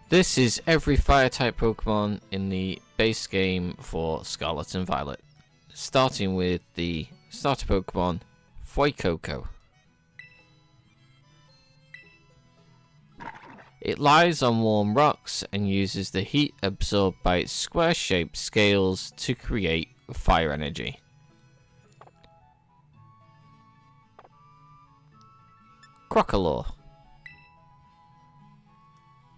This is every fire-type Pokemon in the base game for Scarlet and Violet, starting with the starter Pokemon, Fuecoco. It lies on warm rocks and uses the heat absorbed by its square-shaped scales to create fire energy. Crocalor.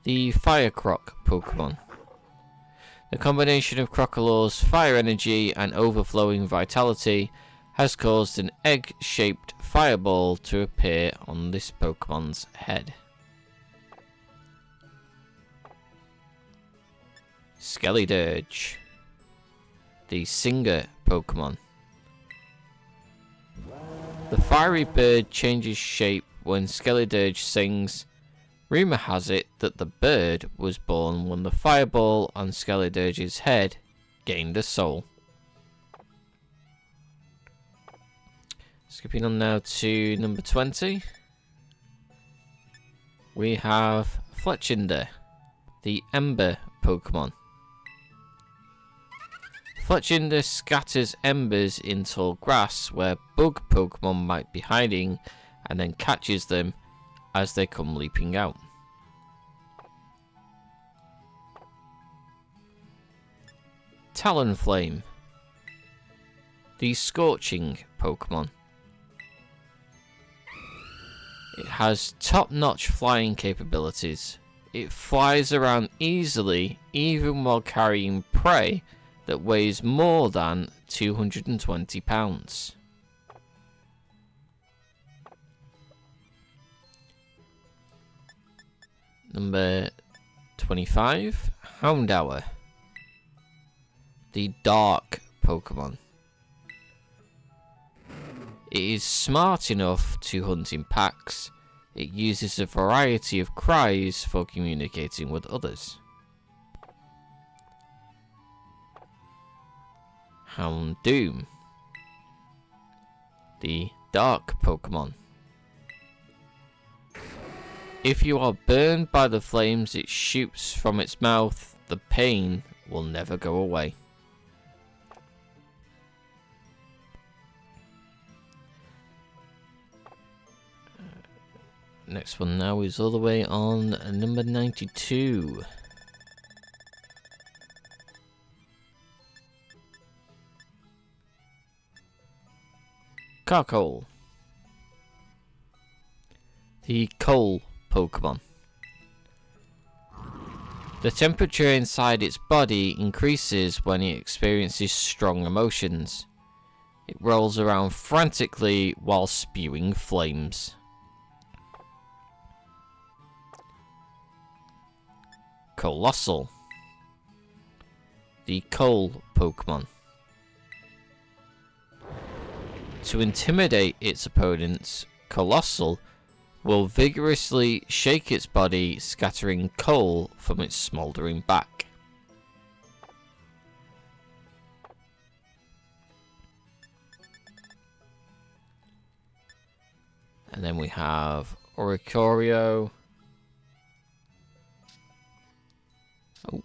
The Fire Croc Pokemon. The combination of Crocalor's fire energy and overflowing vitality has caused an egg-shaped fireball to appear on this Pokemon's head. Skeledirge. The Singer Pokemon. The fiery bird changes shape when Skeledirge sings. Rumour has it that the bird was born when the fireball on Skeledirge's head gained a soul. Skipping on now to number 20. We have Fletchinder, the Ember Pokemon. Fletchinder scatters embers in tall grass where bug Pokemon might be hiding and then catches them as they come leaping out. Talonflame, the Scorching Pokemon. It has top-notch flying capabilities. It flies around easily even while carrying prey that weighs more than 220 pounds. Number 25, Houndour, the Dark Pokemon. It is smart enough to hunt in packs. It uses a variety of cries for communicating with others. Houndoom, the Dark Pokemon. If you are burned by the flames it shoots from its mouth, the pain will never go away. Next one now is all the way on number 92. Carkol, the Coal Pokemon. The temperature inside its body increases when it experiences strong emotions. It rolls around frantically while spewing flames. Colossal, the Coal Pokemon. To intimidate its opponents, Colossal will vigorously shake its body, scattering coal from its smouldering back. And then we have Oricorio. Oh.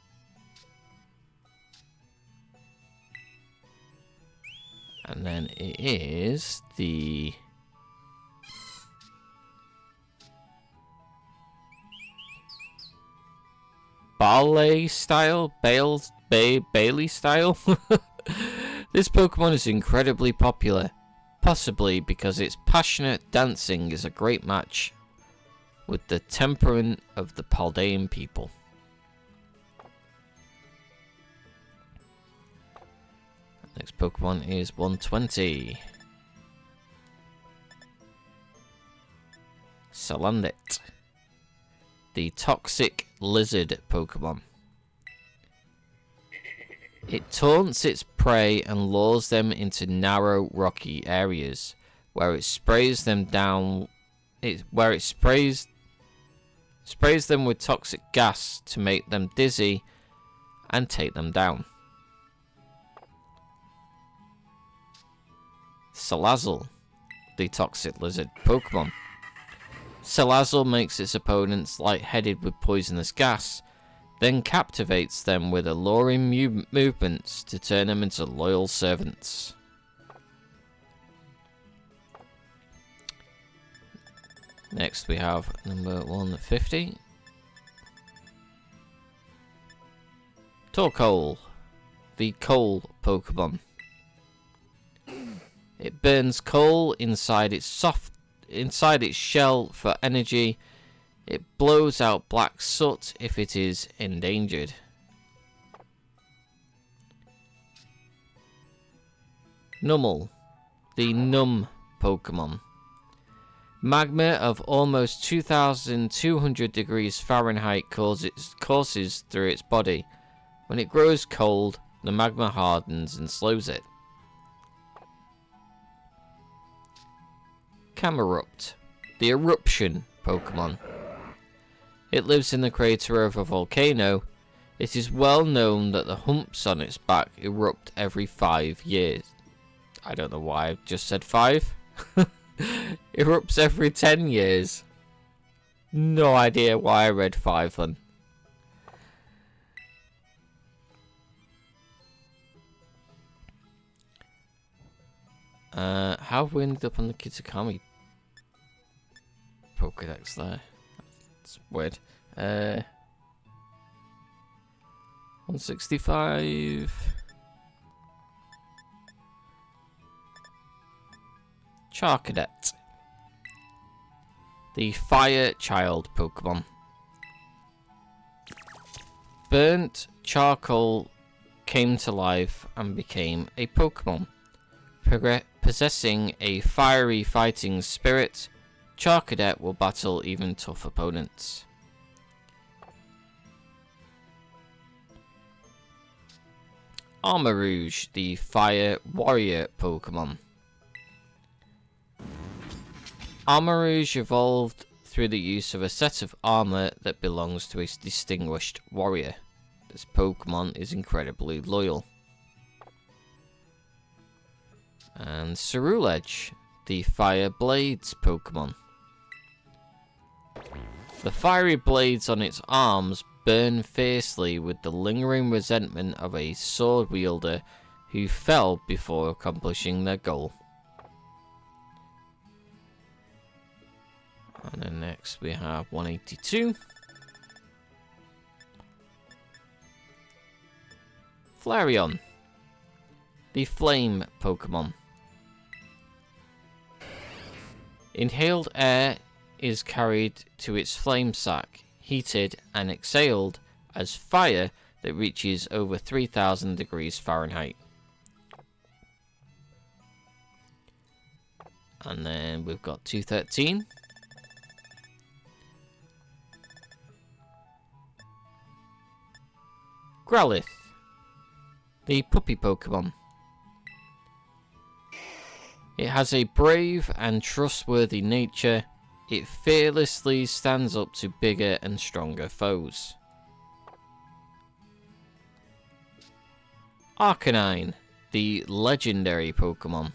And then it is the Bailey style? Bailey style? This Pokemon is incredibly popular, possibly because its passionate dancing is a great match with the temperament of the Paldean people. Next Pokemon is 120. Salandit, the Toxic Lizard Pokemon. It taunts its prey and lures them into narrow, rocky areas, where it sprays them down. Where it sprays them with toxic gas to make them dizzy and take them down. Salazzle, the Toxic Lizard Pokemon. Salazzle makes its opponents lightheaded with poisonous gas. then captivates them with alluring movements to turn them into loyal servants. Next we have number 150. Torkoal, the coal Pokemon. It burns coal inside its shell for energy. It blows out black soot if it is endangered. Numel, the numb Pokemon. Magma of almost 2,200 degrees Fahrenheit courses through its body. When it grows cold, the magma hardens and slows it. Camerupt, the eruption Pokemon. It lives in the crater of a volcano. It is well known that the humps on its back erupt every 5 years. I don't know why I just said 5. Erupts every 10 years. No idea why I read 5 then. How have we ended up on the Kitakami Pokedex there? That's weird. 165. Charcadet, the fire child Pokemon. Burnt charcoal came to life and became a Pokemon. Possessing a fiery fighting spirit, Charcadet will battle even tough opponents. Armarouge, the fire warrior Pokemon. Armarouge evolved through the use of a set of armor that belongs to a distinguished warrior. This Pokemon is incredibly loyal. And Ceruledge, the Fire Blades Pokemon. The fiery blades on its arms burn fiercely with the lingering resentment of a sword wielder who fell before accomplishing their goal. And then next we have 182. Flareon, the Flame Pokemon. Inhaled air is carried to its flame sac, heated and exhaled as fire that reaches over 3,000 degrees Fahrenheit. And then we've got 213. Growlithe, the puppy Pokemon. It has a brave and trustworthy nature. It fearlessly stands up to bigger and stronger foes. Arcanine, the legendary Pokemon.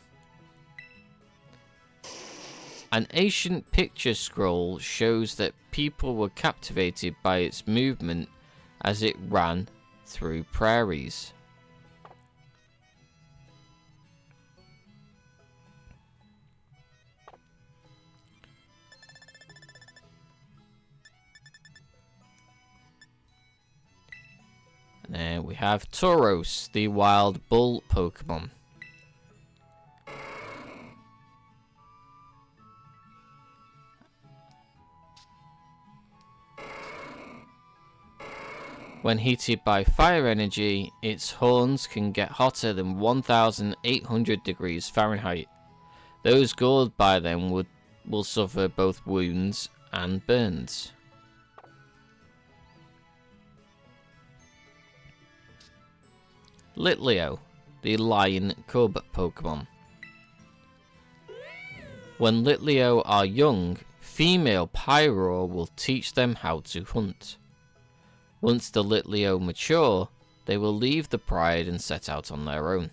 An ancient picture scroll shows that people were captivated by its movement as it ran through prairies. And then we have Tauros, the wild bull Pokemon. When heated by fire energy, its horns can get hotter than 1,800 degrees Fahrenheit. Those gored by them will suffer both wounds and burns. Litleo, the lion cub Pokemon. When Litleo are young, female Pyro will teach them how to hunt. Once the Litleo mature, they will leave the pride and set out on their own.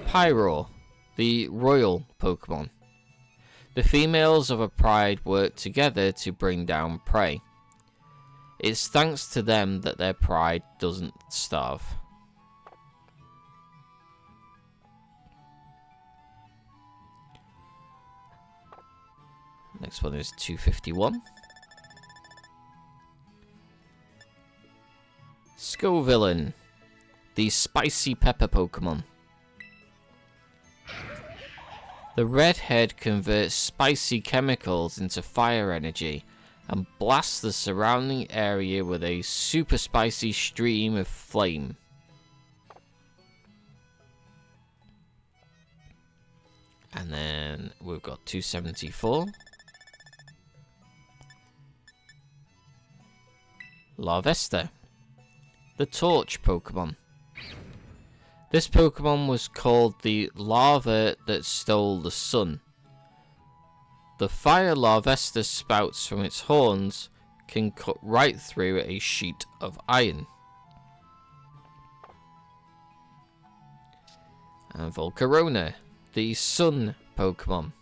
Pyro, the royal Pokemon. The females of a pride work together to bring down prey. It's thanks to them that their pride doesn't starve. Next one is 251. Scovillain, the spicy pepper Pokemon. The redhead converts spicy chemicals into fire energy and blasts the surrounding area with a super spicy stream of flame. And then we've got 274. Larvesta, the torch Pokemon. This Pokemon was called the larva that stole the sun. The fire Larvesta spouts from its horns can cut right through a sheet of iron. And Volcarona, the sun Pokemon.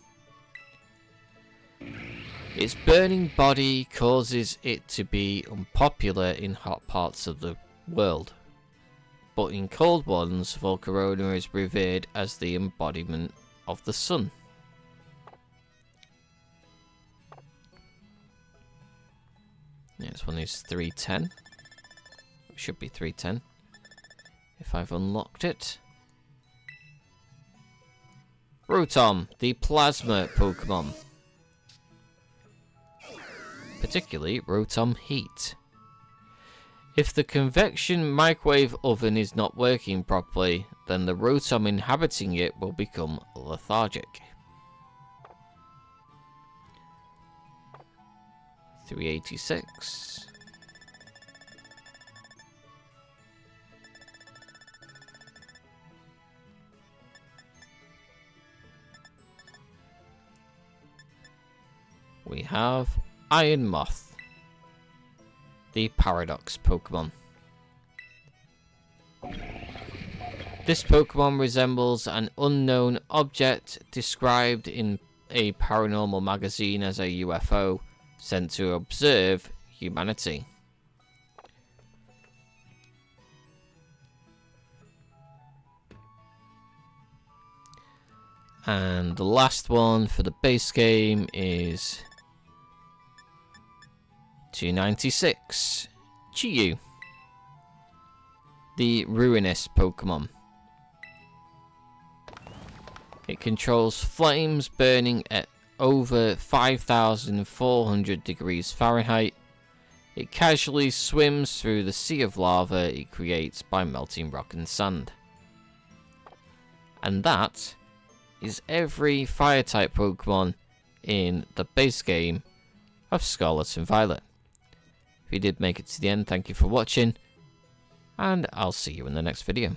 Its burning body causes it to be unpopular in hot parts of the world, but in cold ones, Volcarona is revered as the embodiment of the sun. Next one is 310. It should be 310 if I've unlocked it. Rotom, the plasma Pokemon. Particularly Rotom Heat. If the convection microwave oven is not working properly, then the Rotom inhabiting it will become lethargic. 386. We have Iron Moth, the Paradox Pokemon. This Pokemon resembles an unknown object described in a paranormal magazine as a UFO sent to observe humanity. And the last one for the base game is 296. Chiyu, the Ruinous Pokemon. It controls flames burning at over 5,400 degrees Fahrenheit. It casually swims through the sea of lava it creates by melting rock and sand. And that is every fire-type Pokemon in the base game of Scarlet and Violet. If you did make it to the end, thank you for watching, and I'll see you in the next video.